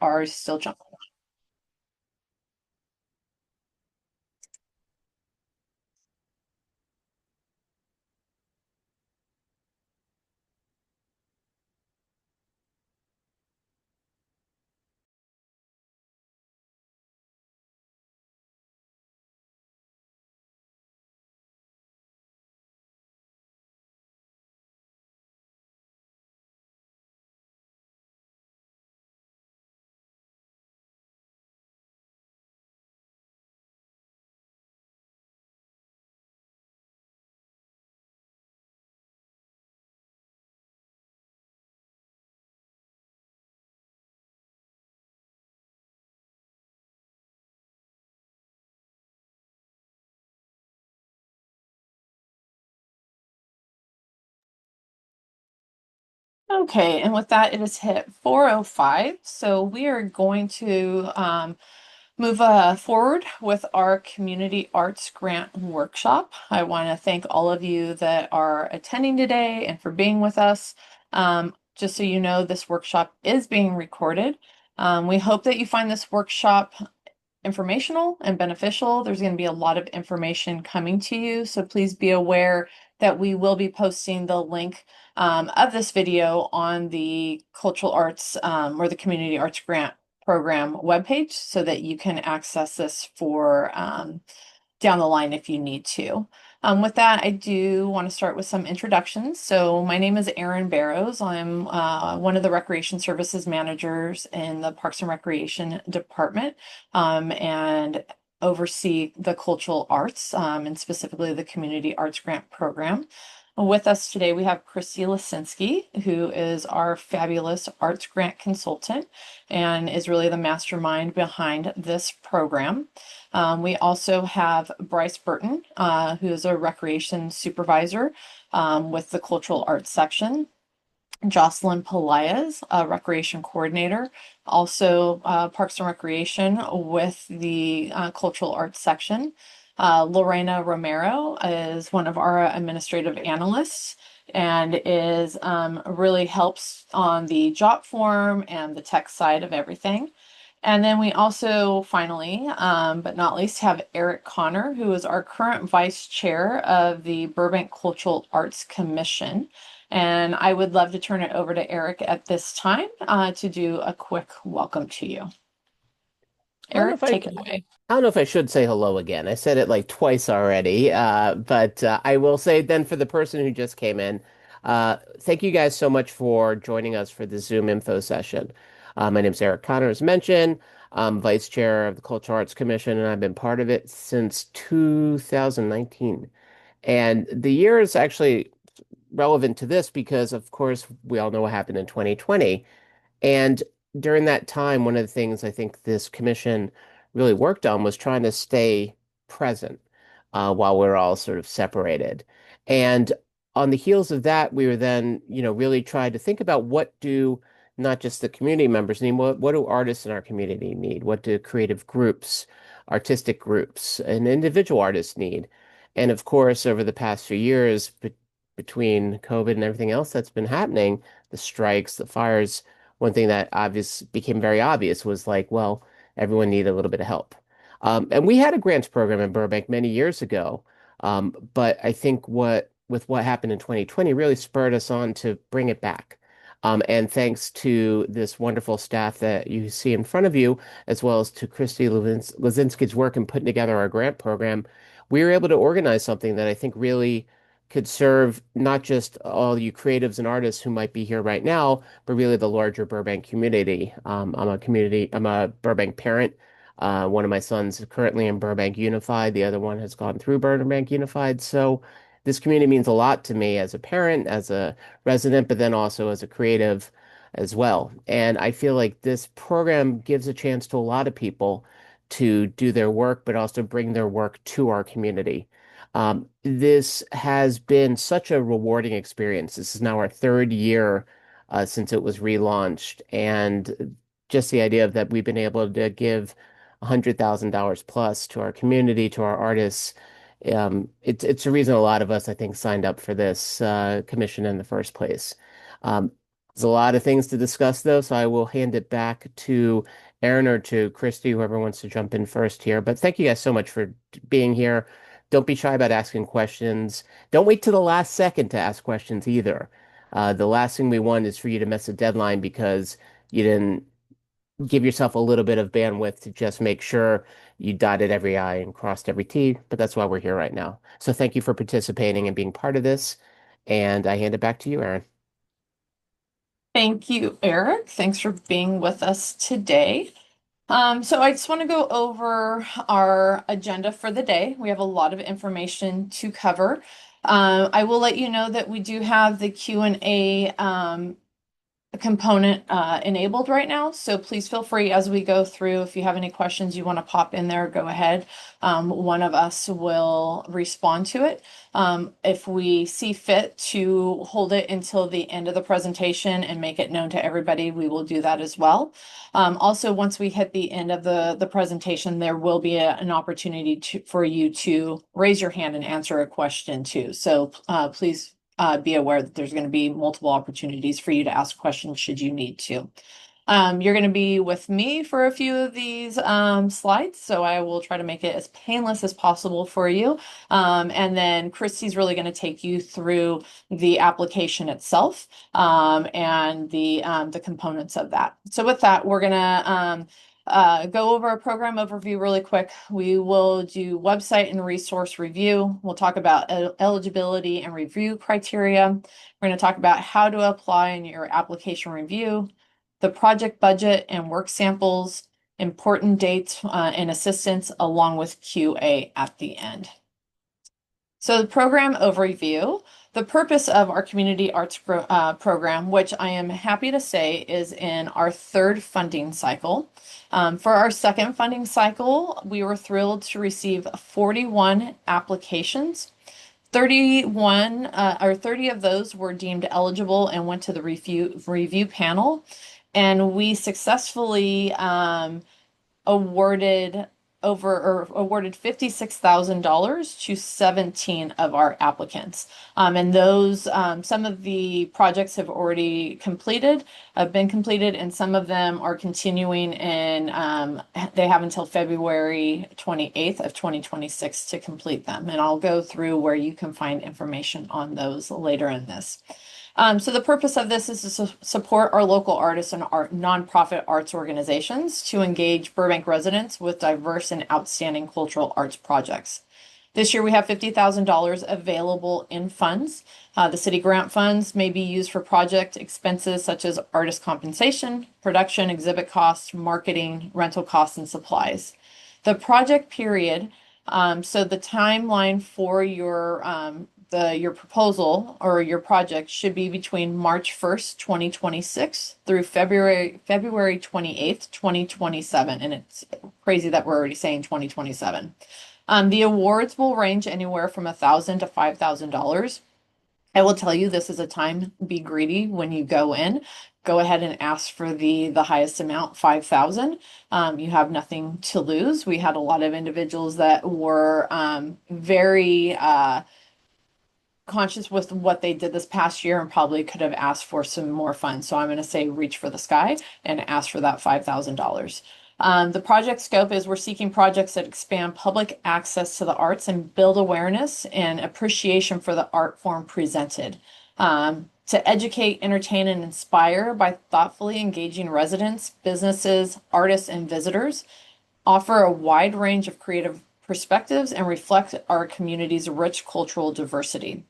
are still jumping. Okay, and with that, it has hit 4:05. So we are going to move forward with our community arts grant workshop. I want to thank all of you that are attending today and for being with us. Just so you know, this workshop is being recorded. We hope that you find this workshop informational and beneficial. There's going to be a lot of information coming to you, so please be aware that we will be posting the link of this video on the cultural arts or the community arts grant program webpage so that you can access this for down the line if you need to. With that, I do want to start with some introductions. So my name is Erin Barrows. I'm one of the recreation services managers in the Parks and Recreation Department and oversee the cultural arts and specifically the Community Arts Grant Program. With us today, we have Christy Lasinski, who is our fabulous arts grant consultant and is really the mastermind behind this program. We also have Bryce Burton, who is a recreation supervisor with the cultural arts section. Jocelyn Pelaez, a recreation coordinator, also Parks and Recreation with the cultural arts section. Lorena Romero is one of our administrative analysts and is really helps on the job form and the tech side of everything. And then we also finally, but not least, have Eric Connor, who is our current vice chair of the Burbank Cultural Arts Commission. And I would love to turn it over to Eric at this time to do a quick welcome to you. I don't know if Eric, I, take it away. I don't know if I should say hello again. I said it like twice already, but I will say then for the person who just came in, thank you guys so much for joining us for the Zoom info session. My name's Eric Connor, as mentioned. I'm vice chair of the Cultural Arts Commission, and I've been part of it since 2019. And the year is actually relevant to this because, of course, we all know what happened in 2020. And during that time, one of the things I think this commission really worked on was trying to stay present while we're all sort of separated. And on the heels of that, we were then, really trying to think about what do not just the community members need, what do artists in our community need? What do creative groups, artistic groups, and individual artists need? And of course, over the past few years, between COVID and everything else that's been happening, the strikes, the fires, one thing that became very obvious was like, well, everyone needed a little bit of help. And we had a grants program in Burbank many years ago. But I think what happened in 2020 really spurred us on to bring it back. And thanks to this wonderful staff that you see in front of you, as well as to Christy Lazinski's work in putting together our grant program, we were able to organize something that I think really could serve not just all you creatives and artists who might be here right now, but really the larger Burbank community. I'm a Burbank parent. One of my sons is currently in Burbank Unified. The other one has gone through Burbank Unified. So this community means a lot to me as a parent, as a resident, but then also as a creative as well. And I feel like this program gives a chance to a lot of people to do their work, but also bring their work to our community. This has been such a rewarding experience. This is now our third year since it was relaunched, and just the idea of that we've been able to give $100,000 plus to our community, to our artists. It's a reason a lot of us, I think, signed up for this commission in the first place. Um, There's a lot of things to discuss, though, so I will hand it back to Aaron or to Christy, whoever wants to jump in first here. But thank you guys so much for being here. Don't be shy about asking questions. Don't wait till the last second to ask questions either. The last thing we want is for you to miss a deadline because you didn't give yourself a little bit of bandwidth to just make sure you dotted every I and crossed every T. But that's why we're here right now. So thank you for participating and being part of this. And I hand it back to you, Aaron. Thank you, Eric. Thanks for being with us today. So I just want to go over our agenda for the day. We have a lot of information to cover. I will let you know that we do have the Q&A component enabled right now. So please feel free as we go through, if you have any questions you want to pop in there, go ahead. One of us will respond to it. If we see fit to hold it until the end of the presentation and make it known to everybody, we will do that as well. Also, once we hit the end of the presentation, there will be an opportunity for you to raise your hand and answer a question too. So please be aware that there's going to be multiple opportunities for you to ask questions should you need to. You're going to be with me for a few of these slides, so I will try to make it as painless as possible for you. And then Christy's really going to take you through the application itself and the components of that. So with that, we're going to go over a program overview really quick. We will do website and resource review. We'll talk about eligibility and review criteria. We're going to talk about how to apply in your application review, the project budget and work samples, important dates and assistance, along with QA at the end. So the program overview, the purpose of our community arts program, which I am happy to say is in our third funding cycle. For our second funding cycle, we were thrilled to receive 41 applications. 31 or 30 of those were deemed eligible and went to the review panel. And we successfully awarded $56,000 to 17 of our applicants. And those, some of the projects have already been completed, and some of them are continuing, and they have until February 28th of 2026 to complete them. And I'll go through where you can find information on those later in this. So the purpose of this is to support our local artists and nonprofit arts organizations to engage Burbank residents with diverse and outstanding cultural arts projects. This year we have $50,000 available in funds. The city grant funds may be used for project expenses such as artist compensation, production, exhibit costs, marketing, rental costs, and supplies. The project period, so the timeline for your proposal or your project should be between March 1st, 2026 through February 28th, 2027. And it's crazy that we're already saying 2027. The awards will range anywhere from $1,000 to $5,000. I will tell you, this is a time, be greedy when you go in. Go ahead and ask for the highest amount, 5,000. You have nothing to lose. We had a lot of individuals that were very conscious with what they did this past year and probably could have asked for some more funds. So I'm going to say reach for the sky and ask for that $5,000. The project scope is we're seeking projects that expand public access to the arts and build awareness and appreciation for the art form presented. To educate, entertain, and inspire by thoughtfully engaging residents, businesses, artists, and visitors, offer a wide range of creative perspectives, and reflect our community's rich cultural diversity.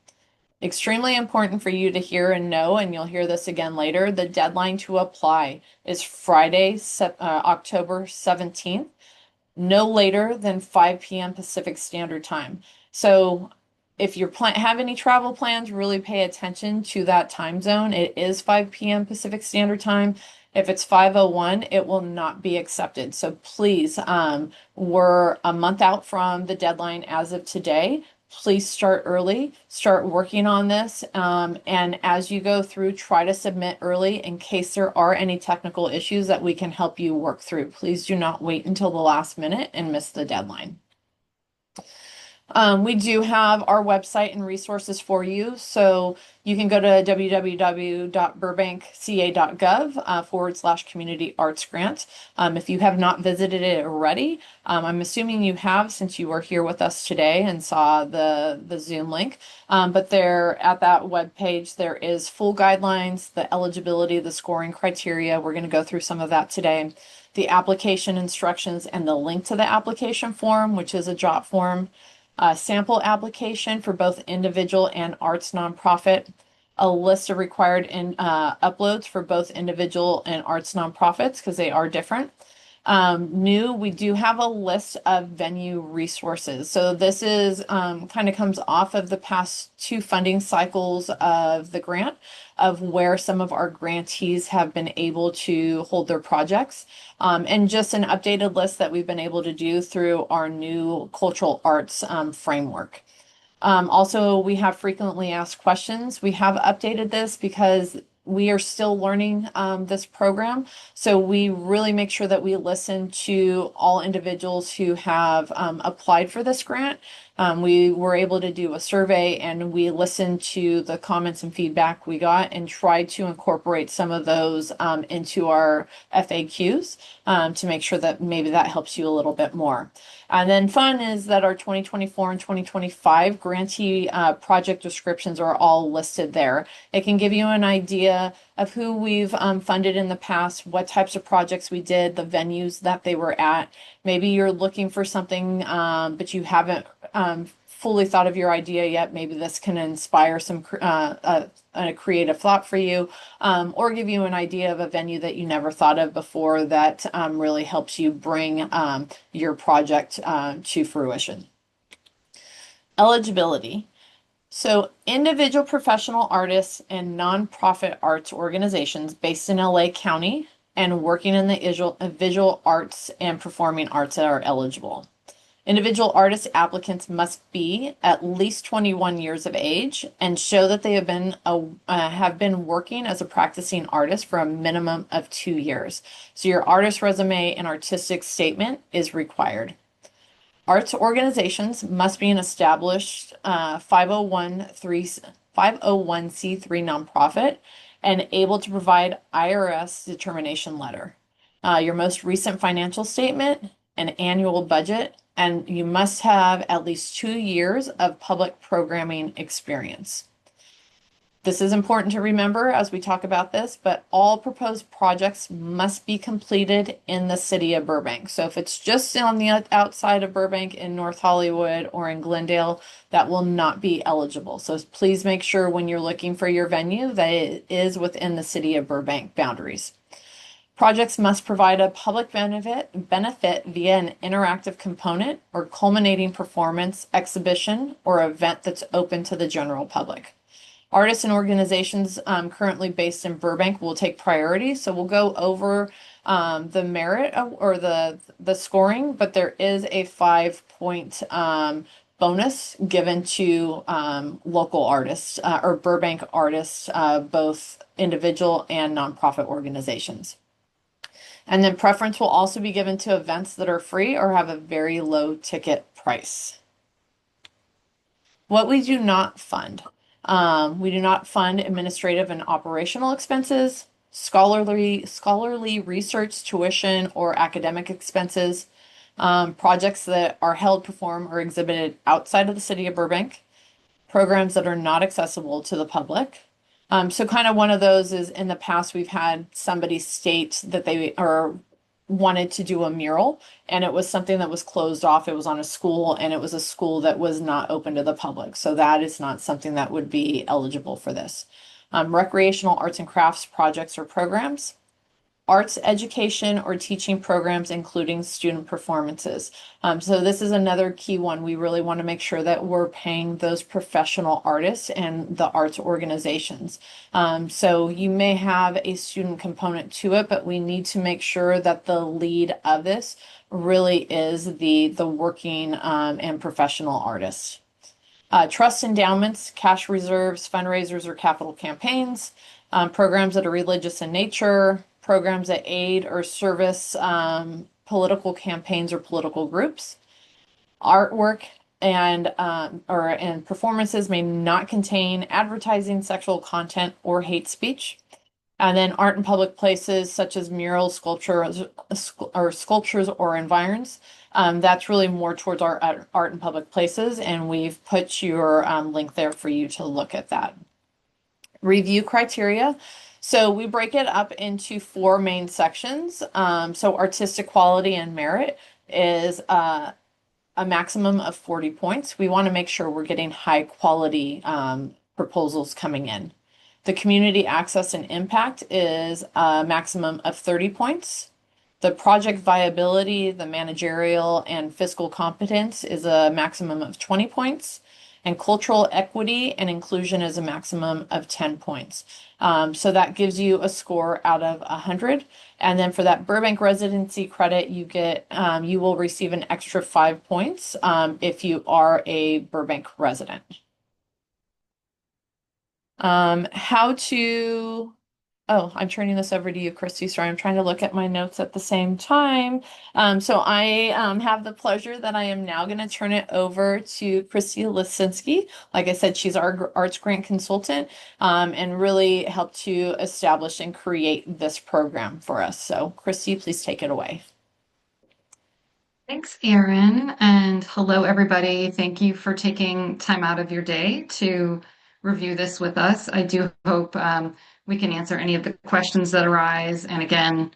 Extremely important for you to hear and know, and you'll hear this again later. The deadline to apply is Friday, October 17th, no later than 5 p.m. Pacific Standard Time. So if you have any travel plans, really pay attention to that time zone. It is 5 p.m. Pacific Standard Time. If it's 5:01, it will not be accepted. So please, we're a month out from the deadline as of today. Please start early, start working on this. And as you go through, try to submit early in case there are any technical issues that we can help you work through. Please do not wait until the last minute and miss the deadline. We do have our website and resources for you. So you can go to www.burbankca.gov /community arts grant. If you have not visited it already, I'm assuming you have since you were here with us today and saw the Zoom link. But there at that web page, there is full guidelines, the eligibility, the scoring criteria. We're going to go through some of that today. The application instructions and the link to the application form, which is a drop form, a sample application for both individual and arts nonprofit, a list of required uploads for both individual and arts nonprofits because they are different. New, we do have a list of venue resources. So this is kind of comes off of the past two funding cycles of the grant of where some of our grantees have been able to hold their projects. And just an updated list that we've been able to do through our new cultural arts framework. Also, we have frequently asked questions. We have updated this because we are still learning this program. So we really make sure that we listen to all individuals who have applied for this grant. We were able to do a survey and we listened to the comments and feedback we got and tried to incorporate some of those into our FAQs to make sure that maybe that helps you a little bit more. And then fun is that our 2024 and 2025 grantee project descriptions are all listed there. It can give you an idea of who we've funded in the past, what types of projects we did, the venues that they were at. Maybe you're looking for something, but you haven't fully thought of your idea yet. Maybe this can inspire some a creative thought for you, or give you an idea of a venue that you never thought of before that really helps you bring your project to fruition. Eligibility. So individual professional artists and nonprofit arts organizations based in LA County and working in the visual arts and performing arts are eligible. Individual artist applicants must be at least 21 years of age and show that they have been working as a practicing artist for a minimum of 2 years. So your artist resume and artistic statement is required. Arts organizations must be an established 501c3 nonprofit and able to provide IRS determination letter. Your most recent financial statement, an annual budget, and you must have at least 2 years of public programming experience. This is important to remember as we talk about this, but all proposed projects must be completed in the city of Burbank. So if it's just on the outside of Burbank in North Hollywood or in Glendale, that will not be eligible. So please make sure when you're looking for your venue that it is within the city of Burbank boundaries. Projects must provide a public benefit via an interactive component or culminating performance, exhibition, or event that's open to the general public. Artists and organizations currently based in Burbank will take priority. So we'll go over the merit or the scoring, but there is a 5-point bonus given to local artists or Burbank artists, both individual and nonprofit organizations. And then preference will also be given to events that are free or have a very low ticket price. What we do not fund. We do not fund administrative and operational expenses, scholarly research, tuition, or academic expenses, projects that are held, performed, or exhibited outside of the city of Burbank, programs that are not accessible to the public. So kind of one of those is in the past we've had somebody state that they wanted to do a mural and it was something that was closed off. It was on a school and it was a school that was not open to the public. So that is not something that would be eligible for this. Recreational arts and crafts projects or programs. Arts education or teaching programs, including student performances. So this is another key one. We really want to make sure that we're paying those professional artists and the arts organizations. So you may have a student component to it, but we need to make sure that the lead of this really is the working and professional artists. Trust endowments, cash reserves, fundraisers or capital campaigns, programs that are religious in nature, programs that aid or service political campaigns or political groups, artwork, and performances may not contain advertising, sexual content, or hate speech. And then art in public places such as murals, sculptures or environs. That's really more towards our art in public places, and we've put your link there for you to look at that. Review criteria. So we break it up into four main sections. So artistic quality and merit is a maximum of 40 points. We want to make sure we're getting high quality proposals coming in. The community access and impact is a maximum of 30 points. The project viability, the managerial and fiscal competence is a maximum of 20 points. And cultural equity and inclusion is a maximum of 10 points. So that gives you a score out of 100. And then for that Burbank residency credit, you will receive an extra 5 points if you are a Burbank resident. How to Oh, I'm turning this over to you, Christy. Sorry, I'm trying to look at my notes at the same time. So I have the pleasure that I am now going to turn it over to Christy Lisinski. Like I said, she's our arts grant consultant and really helped to establish and create this program for us. So Christy, please take it away. Thanks, Erin, and hello, everybody. Thank you for taking time out of your day to review this with us. I do hope we can answer any of the questions that arise. And again,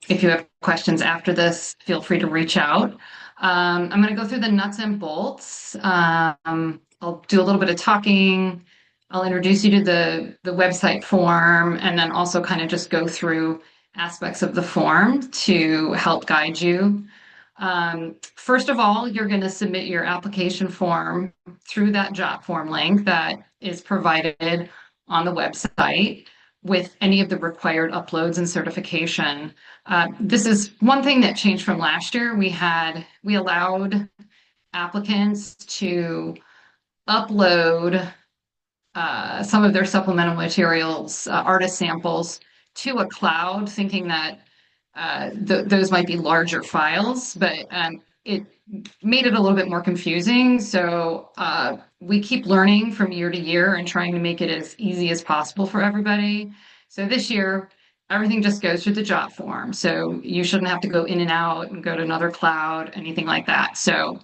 if you have questions after this, feel free to reach out. I'm going to go through the nuts and bolts. I'll do a little bit of talking. I'll introduce you to the website form, and then also kind of just go through aspects of the form to help guide you. First of all, you're going to submit your application form through that Jotform link that is provided on the website with any of the required uploads and certification. This is one thing that changed from last year. We allowed applicants to upload some of their supplemental materials, artist samples, to a cloud, thinking that those might be larger files, but it made it a little bit more confusing. So we keep learning from year to year and trying to make it as easy as possible for everybody. So this year, everything just goes through the Jotform. So you shouldn't have to go in and out and go to another cloud, anything like that. So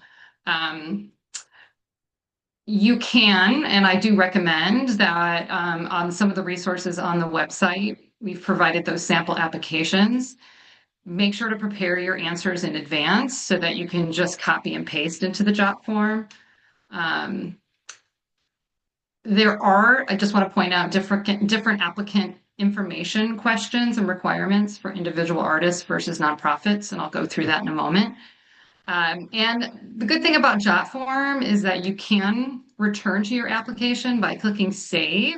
you can, and I do recommend that on some of the resources on the website, we've provided those sample applications. Make sure to prepare your answers in advance so that you can just copy and paste into the Jotform. I just want to point out different applicant information questions and requirements for individual artists versus nonprofits, and I'll go through that in a moment. And the good thing about Jotform is that you can return to your application by clicking Save,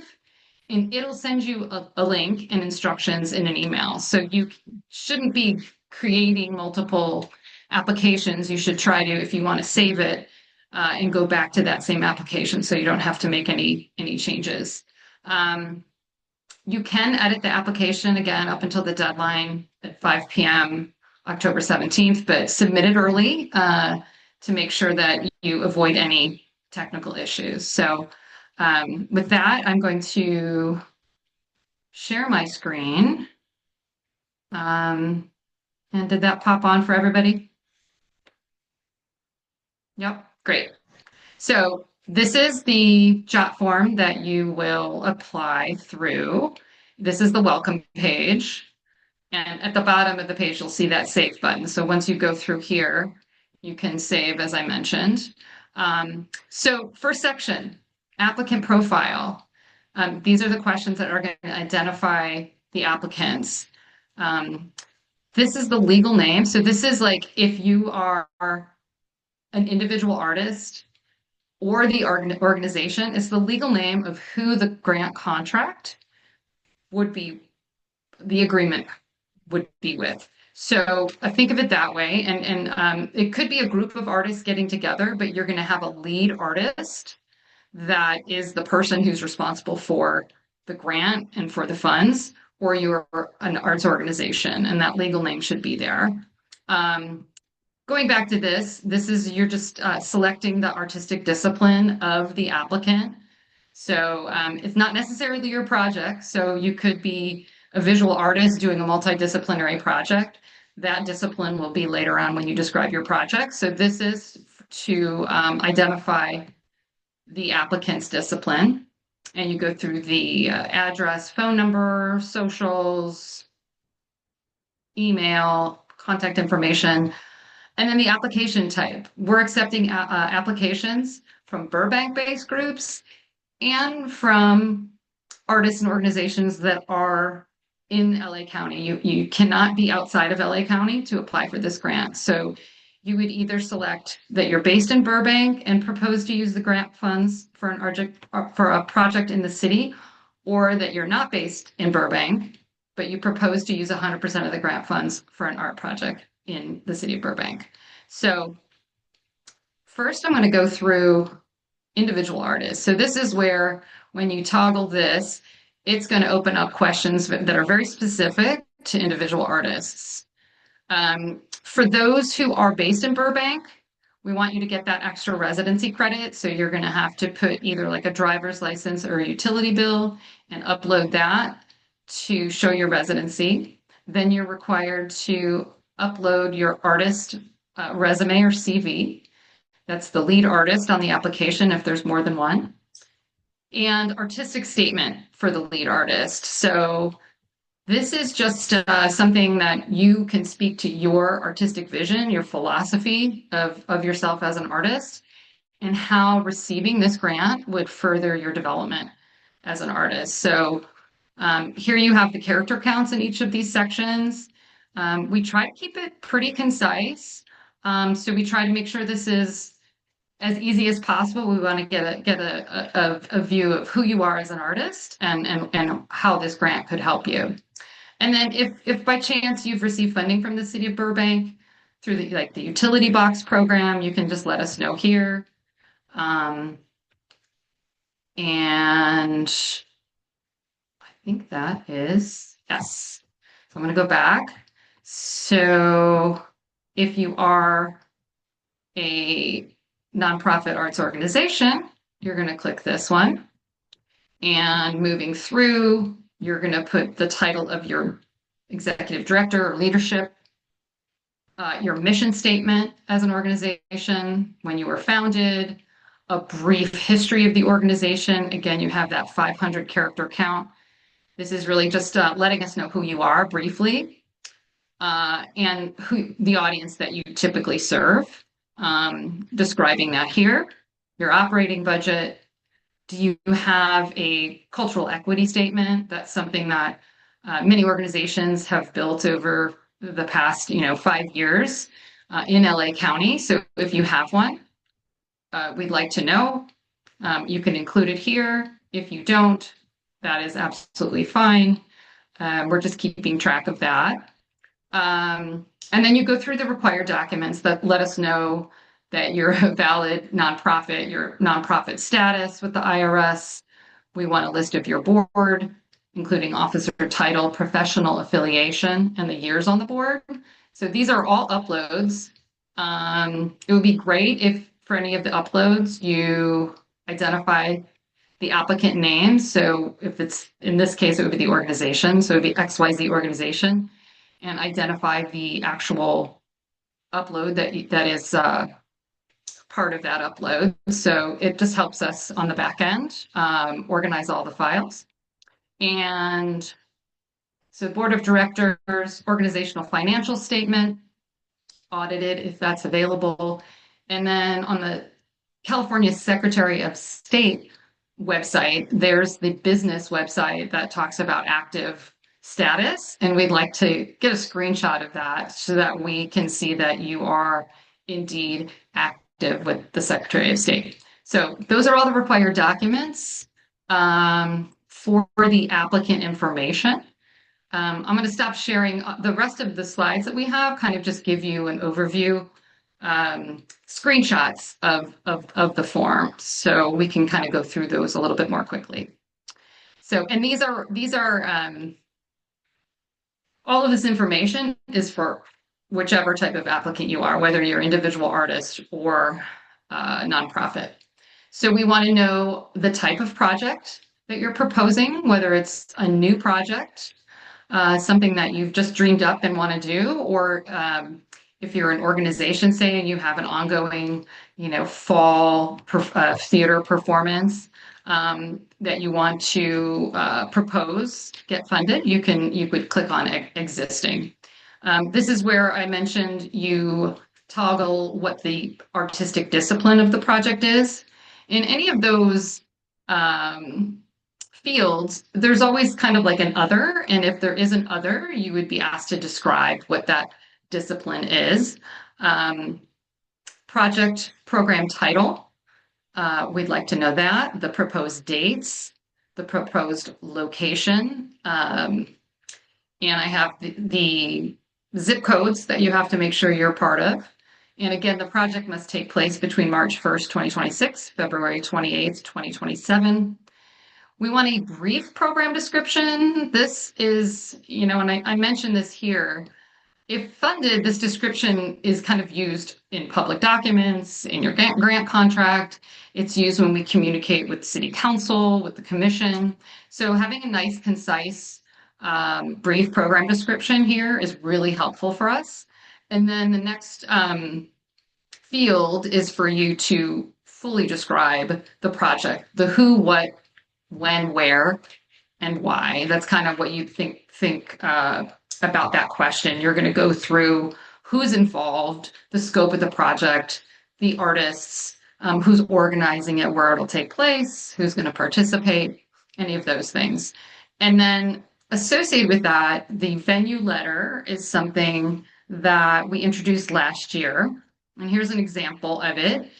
and it'll send you a link and instructions in an email. So you shouldn't be creating multiple applications. You should try to, if you want to save it, and go back to that same application so you don't have to make any changes. You can edit the application again up until the deadline at 5 p.m. October 17th, but submit it early to make sure that you avoid any technical issues. So with that, I'm going to share my screen. And did that pop on for everybody? Yep, great. So this is the Jotform that you will apply through. This is the welcome page. And at the bottom of the page, you'll see that save button. So once you go through here, you can save, as I mentioned. So first section, applicant profile. These are the questions that are going to identify the applicants. This is the legal name. So this is like if you are an individual artist or the organization, it's the legal name of who the grant contract would be, the agreement would be with. So I think of it that way. And it could be a group of artists getting together, but you're going to have a lead artist that is the person who's responsible for the grant and for the funds, or you're an arts organization, and that legal name should be there. going back to this is you're just selecting the artistic discipline of the applicant. So it's not necessarily your project. So you could be a visual artist doing a multidisciplinary project. That discipline will be later on when you describe your project. So this is to identify the applicant's discipline. And you go through the address, phone number, socials, email, contact information, and then the application type. We're accepting applications from Burbank-based groups and from artists and organizations that are in LA County. You cannot be outside of LA County to apply for this grant. So you would either select that you're based in Burbank and propose to use the grant funds for a project in the city, or that you're not based in Burbank, but you propose to use 100% of the grant funds for an art project in the city of Burbank. So first I'm going to go through individual artists. So this is where when you toggle this, it's going to open up questions that are very specific to individual artists. For those who are based in Burbank, we want you to get that extra residency credit. So you're going to have to put either like a driver's license or a utility bill and upload that to show your residency. Then you're required to upload your artist resume or CV. That's the lead artist on the application if there's more than one. And artistic statement for the lead artist. So this is just something that you can speak to your artistic vision, your philosophy of yourself as an artist, and how receiving this grant would further your development as an artist. So here you have the character counts in each of these sections. We try to keep it pretty concise. So we try to make sure this is as easy as possible. We want to get a view of who you are as an artist and how this grant could help you. And then if by chance you've received funding from the city of Burbank through the utility box program, you can just let us know here. And I think that is, yes. So I'm going to go back. So if you are a nonprofit arts organization, you're going to click this one. And moving through, you're going to put the title of your executive director or leadership, your mission statement as an organization, when you were founded, a brief history of the organization. Again, you have that 500 character count. This is really just letting us know who you are briefly and who the audience that you typically serve. Describing that here, your operating budget. Do you have a cultural equity statement? That's something that many organizations have built over the past, 5 years in LA County. So if you have one, we'd like to know. You can include it here. If you don't, that is absolutely fine. We're just keeping track of that. And then you go through the required documents that let us know that you're a valid nonprofit, your nonprofit status with the IRS. We want a list of your board, including officer title, professional affiliation, and the years on the board. So these are all uploads. It would be great if for any of the uploads you identify the applicant name. So if it's, in this case, it would be the organization. So it would be XYZ organization, and identify the actual upload that is part of that upload. So it just helps us on the back end organize all the files. And so board of directors, organizational financial statement, audited if that's available. And then on the California Secretary of State website, there's the business website that talks about active status. And we'd like to get a screenshot of that so that we can see that you are indeed active with the Secretary of State. So those are all the required documents for the applicant information. I'm going to stop sharing the rest of the slides that we have, kind of just give you an overview, screenshots of the form, so we can kind of go through those a little bit more quickly. So, and these are all of this information is for whichever type of applicant you are, whether you're individual artist or nonprofit. So we want to know the type of project that you're proposing, whether it's a new project, something that you've just dreamed up and want to do, or if you're an organization, say, and you have an ongoing, fall theater performance that you want to propose, get funded, you could click on existing. This is where I mentioned you toggle what the artistic discipline of the project is. In any of those fields, there's always kind of like an other, and if there is an other, you would be asked to describe what that discipline is. Project program title, we'd like to know that, the proposed dates, the proposed location, and I have the zip codes that you have to make sure you're part of. And again, the project must take place between March 1st, 2026, February 28th, 2027. We want a brief program description. This is, and I mentioned this here. If funded, this description is kind of used in public documents, in your grant contract. It's used when we communicate with city council, with the commission. So having a nice, concise, brief program description here is really helpful for us. And then the next field is for you to fully describe the project, the who, what, when, where, and why. That's kind of what you think about that question. You're going to go through who's involved, the scope of the project, the artists, who's organizing it, where it'll take place, who's going to participate, any of those things. And then associated with that, the venue letter is something that we introduced last year. And here's an example of it.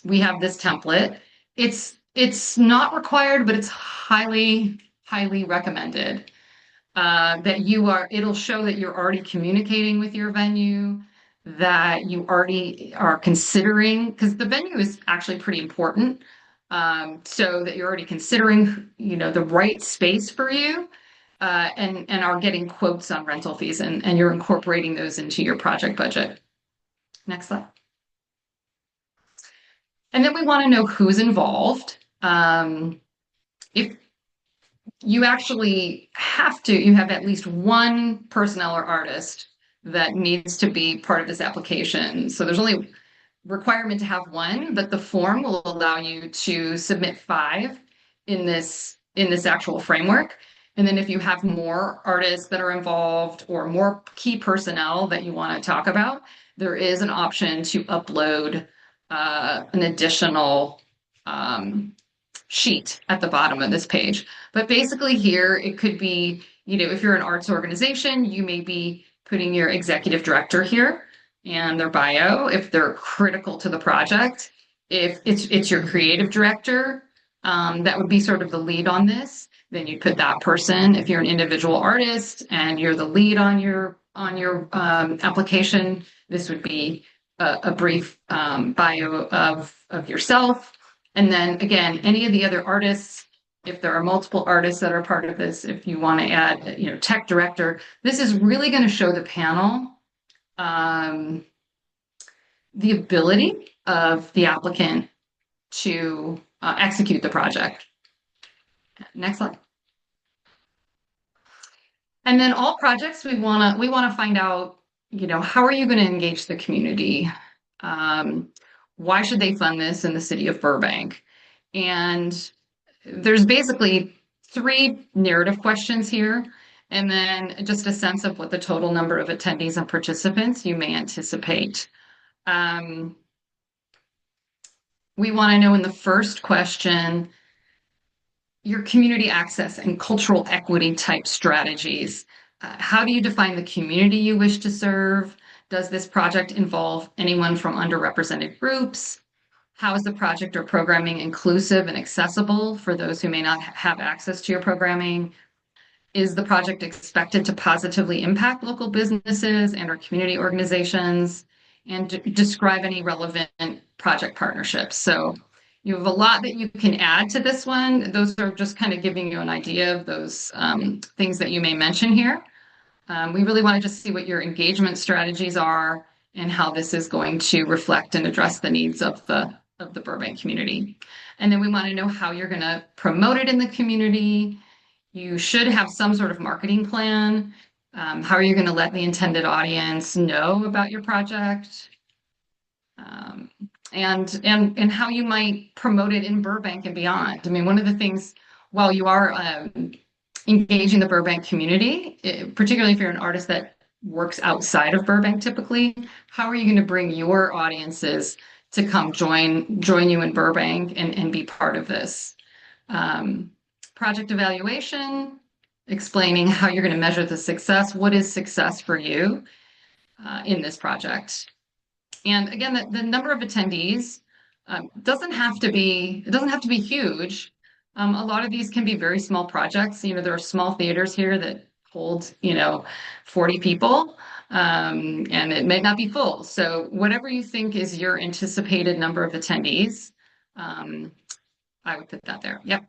We have this template. It's not required, but it's highly, highly recommended that it'll show that you're already communicating with your venue, that you already are considering, because the venue is actually pretty important. So that you're already considering, the right space for you, and are getting quotes on rental fees, and you're incorporating those into your project budget. Next slide. And then we want to know who's involved. If you actually you have at least one personnel or artist that needs to be part of this application. So there's only requirement to have one, but the form will allow you to submit 5 in this actual framework. And then if you have more artists that are involved or more key personnel that you want to talk about, there is an option to upload an additional sheet at the bottom of this page. But basically here, it could be, if you're an arts organization, you may be putting your executive director here and their bio, if they're critical to the project. If it's your creative director, that would be sort of the lead on this, then you put that person. If you're an individual artist and you're the lead on your application, this would be a brief bio of yourself. And then again, any of the other artists, if there are multiple artists that are part of this, if you want to add, tech director, this is really going to show the panel the ability of the applicant to execute the project. Next slide. And then all projects, we want to find out, how are you going to engage the community? Why should they fund this in the city of Burbank? And there's basically 3 narrative questions here, and then just a sense of what the total number of attendees and participants you may anticipate. We want to know in the first question, your community access and cultural equity type strategies. How do you define the community you wish to serve? Does this project involve anyone from underrepresented groups? How is the project or programming inclusive and accessible for those who may not have access to your programming? Is the project expected to positively impact local businesses and or community organizations? And describe any relevant project partnerships. So you have a lot that you can add to this one. Those are just kind of giving you an idea of those things that you may mention here. We really want to just see what your engagement strategies are and how this is going to reflect and address the needs of the Burbank community. And then we want to know how you're going to promote it in the community. You should have some sort of marketing plan. How are you going to let the intended audience know about your project? And how you might promote it in Burbank and beyond. I mean, one of the things, while you are engaging the Burbank community, particularly if you're an artist that works outside of Burbank typically, how are you going to bring your audiences to come join you in Burbank and be part of this? Project evaluation, explaining how you're going to measure the success. What is success for you in this project? And again, the number of attendees doesn't have to be huge. A lot of these can be very small projects. There are small theaters here that hold 40 people, and it may not be full. So whatever you think is your anticipated number of attendees, I would put that there. Yep.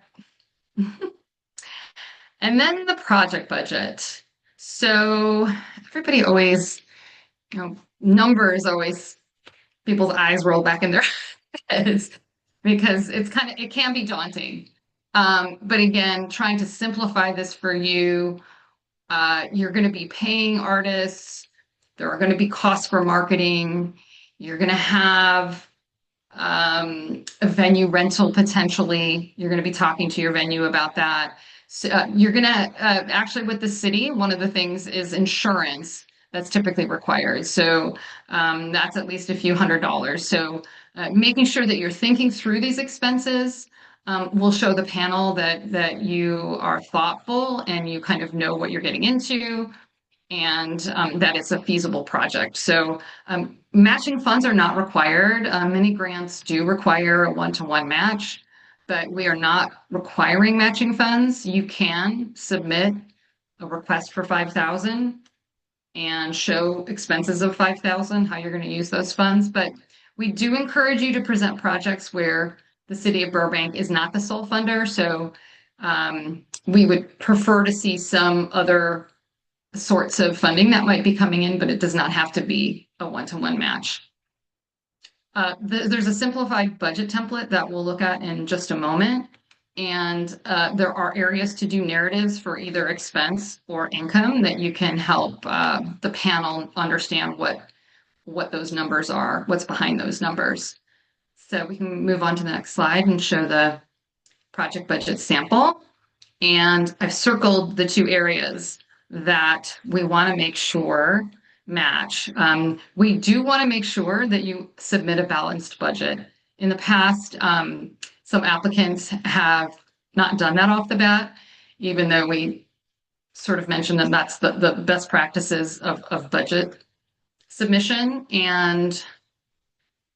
And then the project budget. So everybody always, numbers always, people's eyes roll back in their heads because it can be daunting. But again, trying to simplify this for you, you're going to be paying artists. There are going to be costs for marketing. You're going to have a venue rental potentially. You're going to be talking to your venue about that. So you're going to actually, with the city, one of the things is insurance that's typically required. So that's at least a few $100s. So making sure that you're thinking through these expenses will show the panel that you are thoughtful and you kind of know what you're getting into, and that it's a feasible project. So matching funds are not required. Many grants do require a one-to-one match, but we are not requiring matching funds. You can submit a request for $5,000 and show expenses of $5,000, how you're going to use those funds. But we do encourage you to present projects where the city of Burbank is not the sole funder. So we would prefer to see some other sorts of funding that might be coming in, but it does not have to be a one-to-one match. There's a simplified budget template that we'll look at in just a moment. And there are areas to do narratives for either expense or income that you can help the panel understand what those numbers are, what's behind those numbers. So we can move on to the next slide and show the project budget sample. And I've circled the two areas that we want to make sure match. We do want to make sure that you submit a balanced budget. In the past, some applicants have not done that off the bat, even though we sort of mentioned that that's the best practices of budget submission. And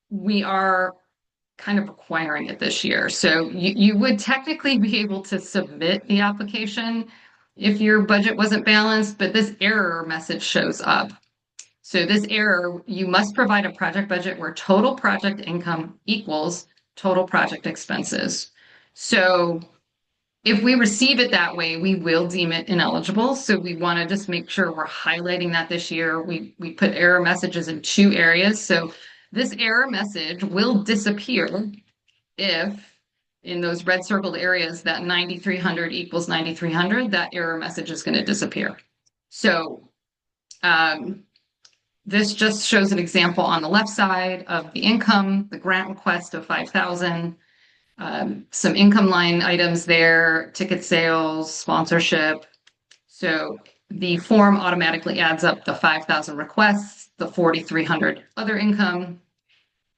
we are kind of requiring it this year. So you would technically be able to submit the application if your budget wasn't balanced, but this error message shows up. So this error, you must provide a project budget where total project income equals total project expenses. So if we receive it that way, we will deem it ineligible. So we want to just make sure we're highlighting that this year. We put error messages in two areas. So this error message will disappear if in those red circled areas that 9,300 equals 9,300, that error message is going to disappear. So this just shows an example on the left side of the income, the grant request of 5,000, some income line items there, ticket sales, sponsorship. So the form automatically adds up the 5,000 requests, the 4,300 other income,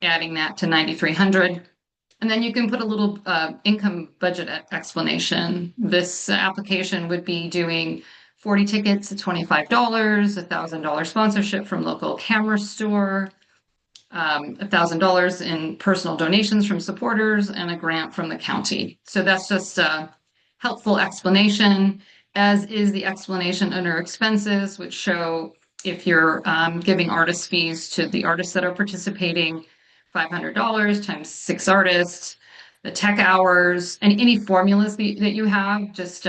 adding that to 9,300. And then you can put a little income budget explanation. This application would be doing 40 tickets at $25, $1,000 sponsorship from local camera store, $1,000 in personal donations from supporters, and a grant from the county. So that's just a helpful explanation, as is the explanation under expenses, which show if you're giving artist fees to the artists that are participating, $500 times 6 artists, the tech hours, and any formulas that you have just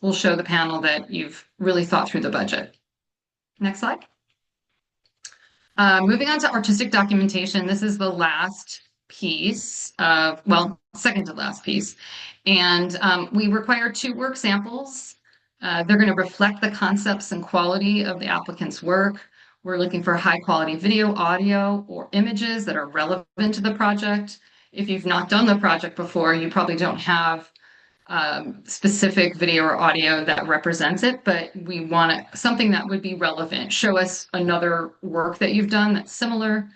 will show the panel that you've really thought through the budget. Next slide. Moving on to artistic documentation, this is the last piece of, well, second to last piece. And we require 2 work samples. They're going to reflect the concepts and quality of the applicant's work. We're looking for high quality video, audio, or images that are relevant to the project. If you've not done the project before, you probably don't have specific video or audio that represents it, but we want something that would be relevant. Show us another work that you've done that's similar.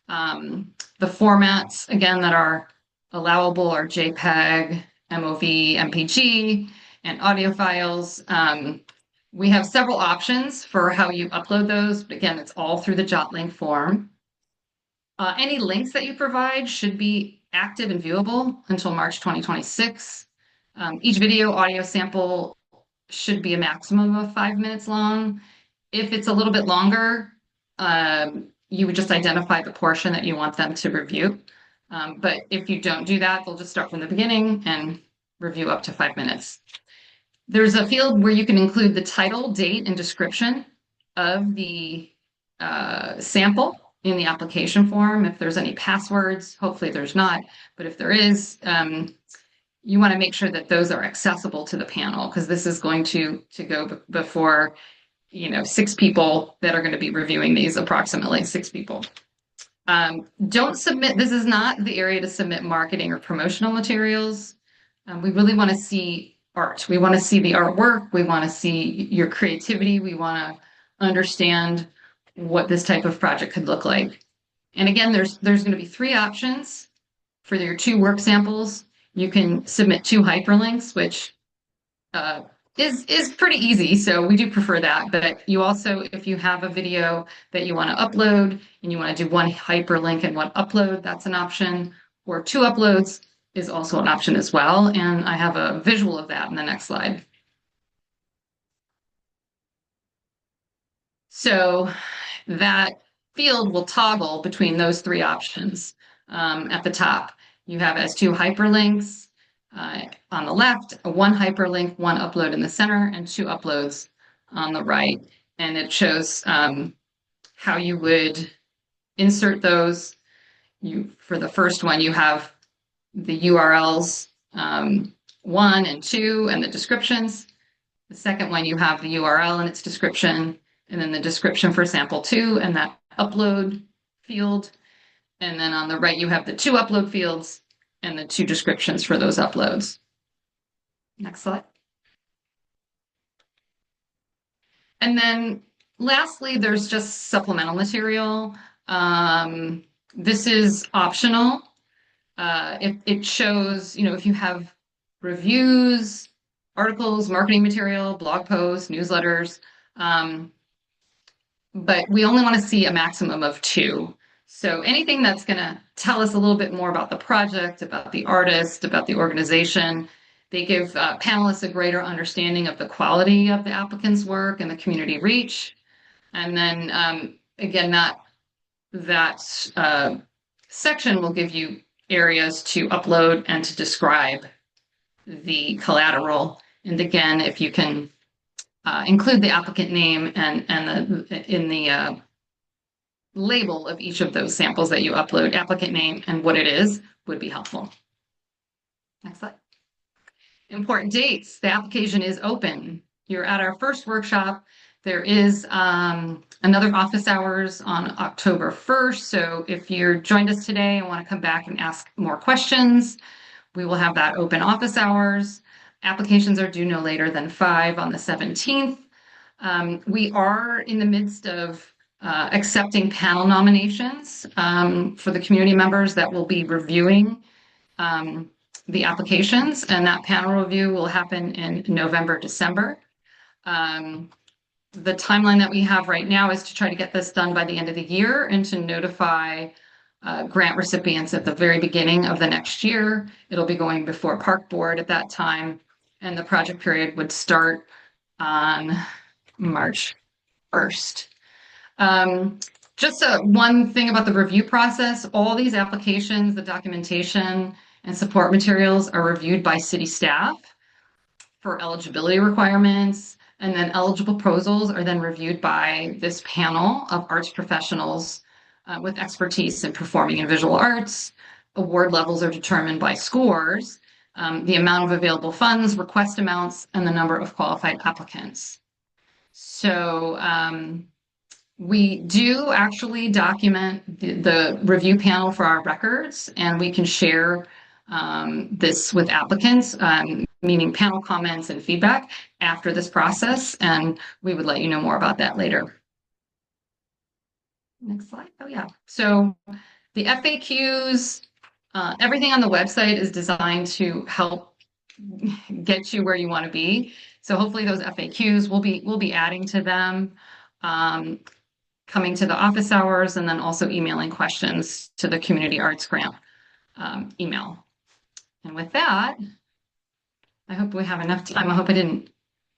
The formats, again, that are allowable are JPEG, MOV, MPG, and audio files. We have several options for how you upload those, but again, it's all through the JotLink form. Any links that you provide should be active and viewable until March 2026. Each video audio sample should be a maximum of 5 minutes long. If it's a little bit longer, you would just identify the portion that you want them to review. But if you don't do that, they'll just start from the beginning and review up to 5 minutes. There's a field where you can include the title, date, and description of the sample in the application form. If there's any passwords, hopefully there's not, but if there is, you want to make sure that those are accessible to the panel, because this is going to go before 6 people that are going to be reviewing these, approximately 6 people. Don't submit, this is not the area to submit marketing or promotional materials. We really want to see art. We want to see the artwork. We want to see your creativity. We want to understand what this type of project could look like. And again, there's going to be 3 options for your 2 work samples. You can submit 2 hyperlinks, which is pretty easy. So we do prefer that. But you also, if you have a video that you want to upload and you want to do 1 hyperlink and 1 upload, that's an option. Or 2 uploads is also an option as well. And I have a visual of that in the next slide. So that field will toggle between those 3 options at the top. You have as 2 hyperlinks on the left, 1 hyperlink, 1 upload in the center, and 2 uploads on the right. And it shows how you would insert those. For the first one, you have the URLs 1 and 2 and the descriptions. The second one, you have the URL and its description, and then the description for sample 2 and that upload field. And then on the right, you have the 2 upload fields and the 2 descriptions for those uploads. Next slide. And then lastly, there's just supplemental material. This is optional. It shows, if you have reviews, articles, marketing material, blog posts, newsletters, but we only want to see a maximum of 2. So anything that's going to tell us a little bit more about the project, about the artist, about the organization, they give panelists a greater understanding of the quality of the applicant's work and the community reach. And then again, that section will give you areas to upload and to describe the collateral. And again, if you can include the applicant name and in the label of each of those samples that you upload, applicant name and what it is would be helpful. Next slide. Important dates. The application is open. You're at our first workshop. There is another office hours on October 1st. So if you're joined us today and want to come back and ask more questions, we will have that open office hours. Applications are due no later than 5 on the 17th. We are in the midst of accepting panel nominations for the community members that will be reviewing the applications, and that panel review will happen in November, December. The timeline that we have right now is to try to get this done by the end of the year and to notify grant recipients at the very beginning of the next year. It'll be going before Park Board at that time, and the project period would start on March 1st. Just one thing about the review process, all these applications, the documentation and support materials are reviewed by city staff for eligibility requirements, And then eligible proposals are then reviewed by this panel of arts professionals with expertise in performing and visual arts. Award levels are determined by scores, the amount of available funds, request amounts, and the number of qualified applicants. So we do actually document the review panel for our records, and we can share this with applicants, meaning panel comments and feedback after this process, and we would let you know more about that later. Next slide. Oh, yeah. So the FAQs, everything on the website is designed to help get you where you want to be. So hopefully those FAQs, we'll be adding to them, coming to the office hours, and then also emailing questions to the community arts grant email. And with that, I hope we have enough time. I hope I didn't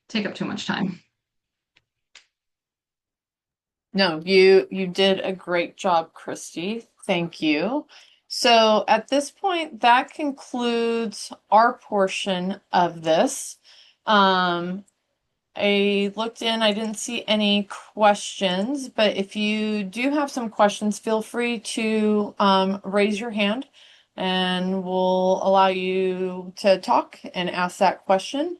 take up too much time. No, you did a great job, Christy. Thank you. So at this point, that concludes our portion of this. I looked in, I didn't see any questions, but if you do have some questions, feel free to raise your hand and we'll allow you to talk and ask that question.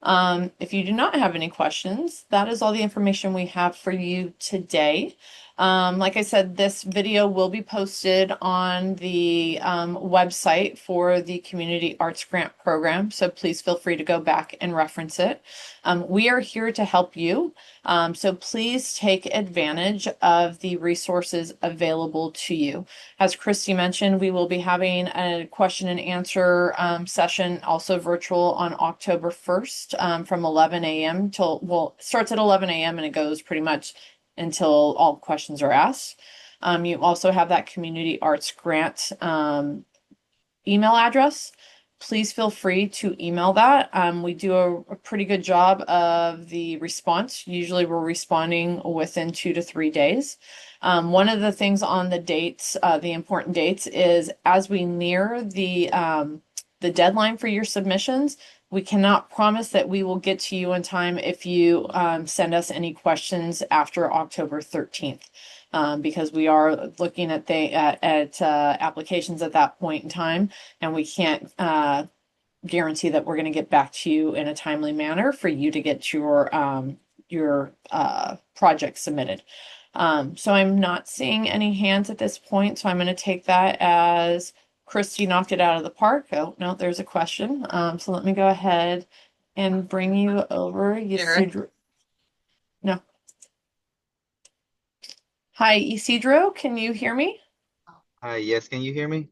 If you do not have any questions, that is all the information we have for you today. Like I said, this video will be posted on the website for the Community Arts Grant Program, so please feel free to go back and reference it. We are here to help you, so please take advantage of the resources available to you. As Christy mentioned, we will be having a question and answer session, also virtual, on October 1st from 11 a.m. till, well, it starts at 11 a.m. and it goes pretty much until all questions are asked. You also have that Community Arts Grant email address. Please feel free to email that. We do a pretty good job of the response. Usually we're responding within 2 to 3 days. One of the things on the dates, the important dates, is as we near the deadline for your submissions, we cannot promise that we will get to you in time if you send us any questions after October 13th. Because we are looking at applications at that point in time, and we can't guarantee that we're going to get back to you in a timely manner for you to get your project submitted. So I'm not seeing any hands at this point, so I'm going to take that as Christy knocked it out of the park. Oh, no, there's a question. So let me go ahead and bring you over. Isidro. No. Hi, Isidro. Can you hear me? Hi, yes, can you hear me?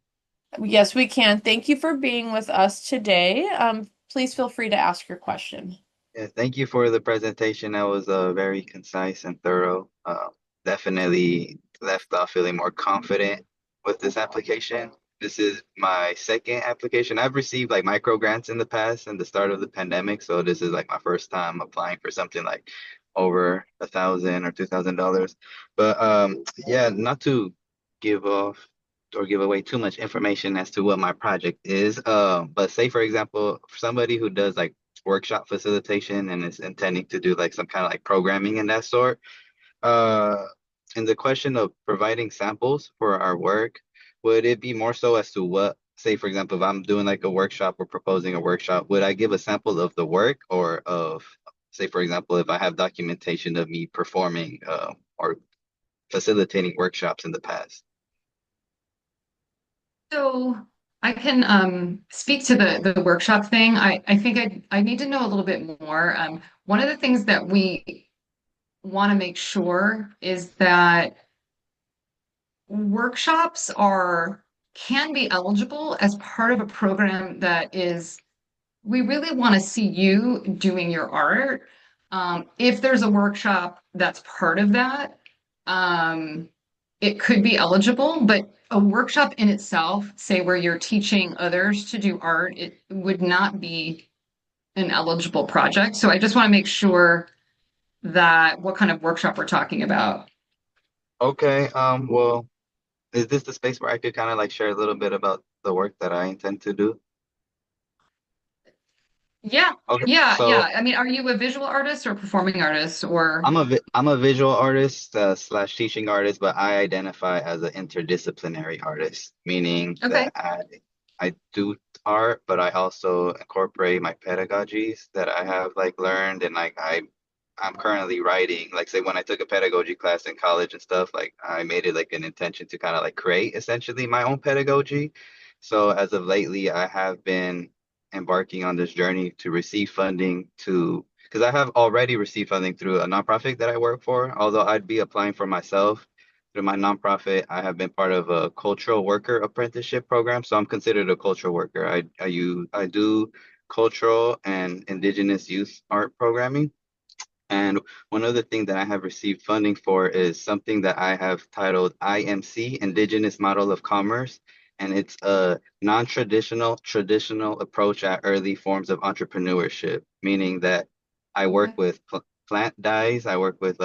Yes, we can. Thank you for being with us today. Please feel free to ask your question. Yeah, thank you for the presentation. That was very concise and thorough. Definitely left off feeling more confident with this application. This is my second application. I've received like micro grants in the past and the start of the pandemic, so this is like my first time applying for something like over $1,000 or $2,000. But yeah, not to give off or give away too much information as to what my project is. But say for example, for somebody who does like workshop facilitation and is intending to do like some kind of like programming in that sort. Uh, and the question of providing samples for our work, would it be more so as to what, say for example, if I'm doing like a workshop or proposing a workshop, would I give a sample of the work or of, say for example, if I have documentation of me performing or facilitating workshops in the past? So I can speak to the workshop thing. I think I need to know a little bit more. One of the things that we want to make sure is that workshops can be eligible as part of a program that is, we really want to see you doing your art. If there's a workshop that's part of that, it could be eligible, but a workshop in itself, say where you're teaching others to do art, it would not be an eligible project. So I just want to make sure that what kind of workshop we're talking about. Okay, well, is this the space where I could kind of like share a little bit about the work that I intend to do? Yeah, Okay, yeah, so yeah. I mean, are you a visual artist or performing artist or? I'm a visual artist slash teaching artist, but I identify as an interdisciplinary artist, meaning Okay. that I do art, but I also incorporate my pedagogies that I have like learned, and like I'm currently writing, like say when I took a pedagogy class in college and stuff, like I made it like an intention to kind of like create essentially my own pedagogy. So as of lately, I have been embarking on this journey to receive funding to because I have already received funding through a nonprofit that I work for. Although I'd be applying for myself through my nonprofit, I have been part of a cultural worker apprenticeship program, so I'm considered a cultural worker. I do cultural and indigenous youth art programming. And one other thing that I have received funding for is something that I have titled IMC, Indigenous Model of Commerce. And it's a non-traditional approach at early forms of entrepreneurship, meaning that I work Okay. with plant dyes, I work with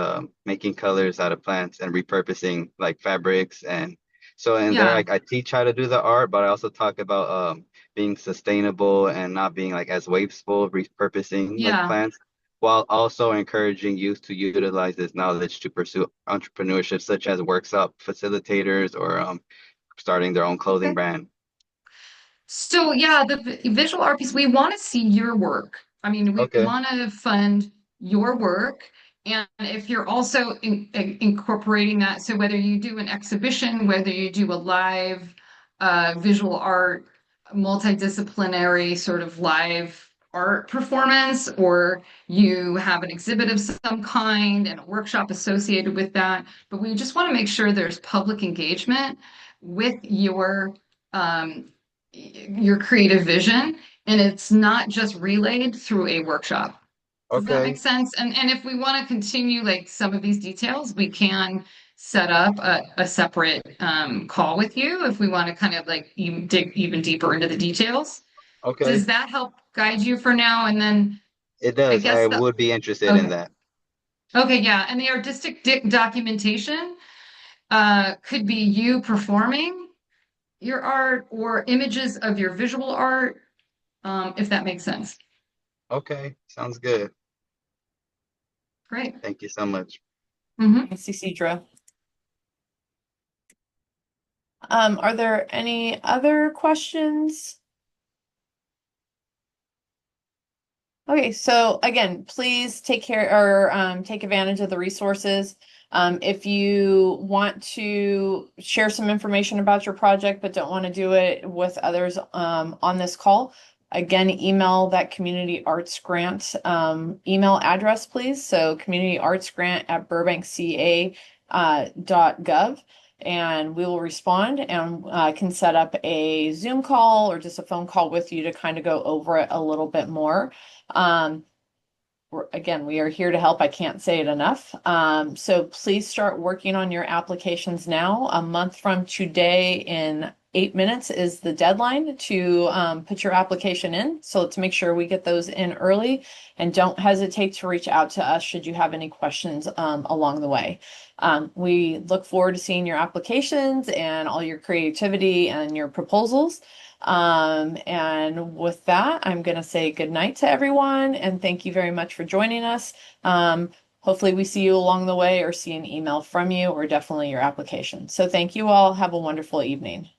making colors out of plants and repurposing like fabrics. And so in there, Yeah. I teach how to do the art, but I also talk about being sustainable and not being like as wasteful, repurposing like Yeah. plants while also encouraging youth to utilize this knowledge to pursue entrepreneurship, such as workshop facilitators or starting their own clothing Okay. brand. So yeah, the visual art piece, we want to see your work. I mean, we Okay, want to fund your work. And if you're also incorporating that, so whether you do an exhibition, whether you do a live visual art, multidisciplinary sort of live art performance, or you have an exhibit of some kind and a workshop associated with that. But we just want to make sure there's public engagement with um, your creative vision and it's not just relayed through a workshop. Does that make okay, sense? And if we want to continue like some of these details, we can set up a separate call with you if we want to kind of like even dig even deeper into the details. okay. Does that help guide you for now? And then It I does. I guess the would be interested in okay. that. Okay, yeah. And the artistic documentation could be you performing your art or images of your visual art, if that makes sense. Okay, sounds good. Great. Thank you so much. Hmm. Thanks, Isidro. Are there any other questions? Okay, so again, please take care or take advantage of the resources. If you want to share some information about your project but don't want to do it with others on this call, again, email that community arts grant email address, please. So communityartsgrant@burbankca.gov, and we will respond and can set up a Zoom call or just a phone call with you to kind of go over it a little bit more. Um, again, we are here to help. I can't say it enough. So please start working on your applications now. A month from today in 8 minutes is the deadline to put your application in. So let's make sure we get those in early and don't hesitate to reach out to us should you have any questions along the way. We look forward to seeing your applications and all your creativity and your proposals. And with that, I'm going to say good night to everyone and thank you very much for joining us. Hopefully we see you along the way or see an email from you or definitely your application. So thank you all. Have a wonderful evening.